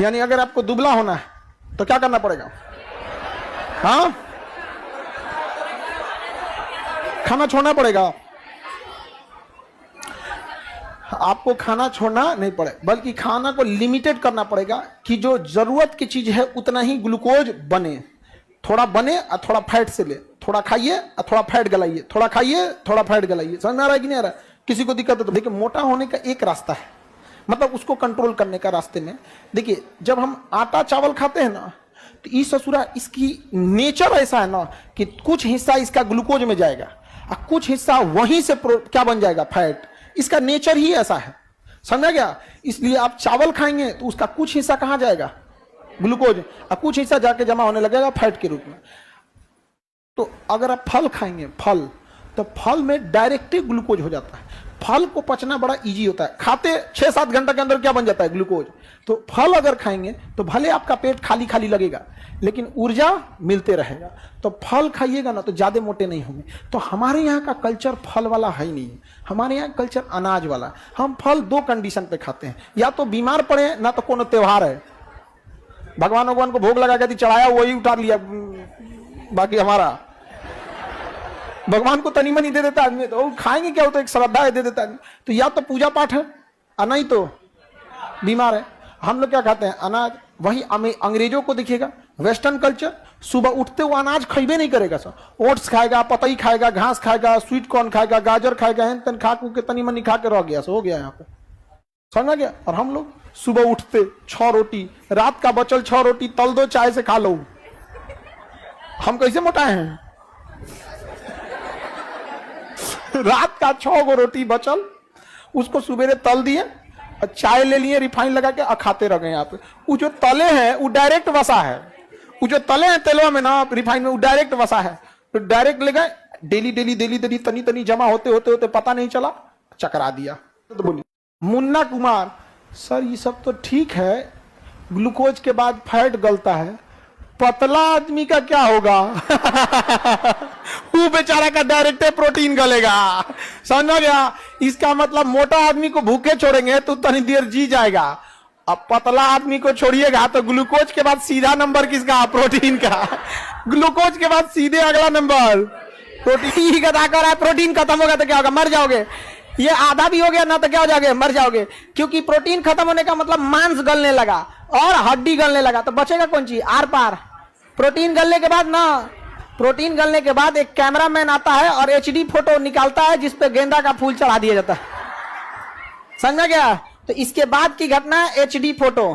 यानी अगर आपको दुबला होना है तो क्या करना पड़ेगा? हाँ, खाना छोड़ना पड़ेगा। आपको खाना छोड़ना नहीं पड़े, बल्कि खाना को लिमिटेड करना पड़ेगा कि जो जरूरत की चीज है उतना ही ग्लूकोज बने। थोड़ा बने और थोड़ा फैट से ले, थोड़ा खाइए और थोड़ा फैट गलाइए, थोड़ा खाइए थोड़ा फैट गलाइए। समझ में आ रहा है कि नहीं आ रहा? किसी को दिक्कत है तो देखिए, मोटा होने का एक रास्ता है, मतलब उसको कंट्रोल करने का रास्ते में देखिए, जब हम आटा चावल खाते हैं ना, तो इस ससुरा इसकी नेचर ऐसा है ना कि कुछ हिस्सा इसका ग्लूकोज में जाएगा और कुछ हिस्सा वहीं से क्या बन जाएगा, फैट। इसका नेचर ही ऐसा है, समझा गया? इसलिए आप चावल खाएंगे तो उसका कुछ हिस्सा कहां जाएगा, ग्लूकोज, और कुछ हिस्सा जाके जमा होने लगेगा फैट के रूप में। तो अगर आप फल खाएंगे, फल, तो फल में डायरेक्टली ग्लूकोज हो जाता है। फल को पचना बड़ा इजी होता है, खाते 6-7 घंटे के अंदर क्या बन जाता है, ग्लूकोज। तो फल अगर खाएंगे तो भले आपका पेट खाली खाली लगेगा लेकिन ऊर्जा मिलते रहेगा। तो फल खाइएगा ना तो ज्यादा मोटे नहीं होंगे। तो हमारे यहाँ का कल्चर फल वाला है ही नहीं, हमारे यहाँ कल्चर अनाज वाला। हम फल 2 कंडीशन पे खाते हैं, या तो बीमार पड़े ना तो कोनो त्योहार है, भगवान को भोग लगा के चढ़ाया वही उतार लिया, बाकी हमारा भगवान को तनी मनी दे देता आदमी, तो खाएंगे क्या, होता है एक श्रद्धा है, दे देता आदमी। तो या तो पूजा पाठ है और नहीं तो बीमार है। हम लोग क्या खाते हैं, अनाज। वही अंग्रेजों को देखिएगा, वेस्टर्न कल्चर, सुबह उठते हुए अनाज खाइबे नहीं करेगा सर, ओट्स खाएगा, पतई खाएगा, घास खाएगा, स्वीट कॉर्न खाएगा, गाजर खाएगा, हेन तेन खा के तनी मनी खा के रह गया, हो गया यहाँ पे, समझ गया? और हम लोग सुबह उठते 6 रोटी, रात का बचल 6 रोटी तल दो, चाय से खा लो। हम कैसे मोटाए हैं? रात का 6 गो रोटी बचल, उसको सुबेरे तल दिए और चाय ले लिए रिफाइन लगा के और खाते रह गए। यहाँ पे वो जो तले हैं वो डायरेक्ट वसा है, वो जो तले हैं तेलवा में ना रिफाइन में, वो डायरेक्ट वसा है। तो डायरेक्ट ले गए, डेली तनी तनी जमा होते होते होते पता नहीं चला, चकरा दिया। तो बोलिए मुन्ना कुमार, सर ये सब तो ठीक है, ग्लूकोज के बाद फैट गलता है, पतला आदमी का क्या होगा? वो बेचारा का डायरेक्ट प्रोटीन गलेगा, समझ गया? इसका मतलब मोटा आदमी को भूखे छोड़ेंगे तो तनी देर जी जाएगा, अब पतला आदमी को छोड़िएगा तो ग्लूकोज के बाद सीधा नंबर किसका, प्रोटीन का। ग्लूकोज के बाद सीधे अगला नंबर प्रोटीन का अदा कर रहा है। प्रोटीन खत्म होगा तो क्या होगा, मर जाओगे। ये आधा भी हो गया ना तो क्या हो जाओगे, मर जाओगे। क्योंकि प्रोटीन खत्म होने का मतलब मांस गलने लगा और हड्डी गलने लगा, तो बचेगा कौन चीज, आर पार। प्रोटीन गलने के बाद ना, प्रोटीन गलने के बाद एक कैमरामैन आता है और एचडी फोटो निकालता है जिसपे गेंदा का फूल चढ़ा दिया जाता है, समझा गया? तो इसके बाद की घटना एचडी फोटो।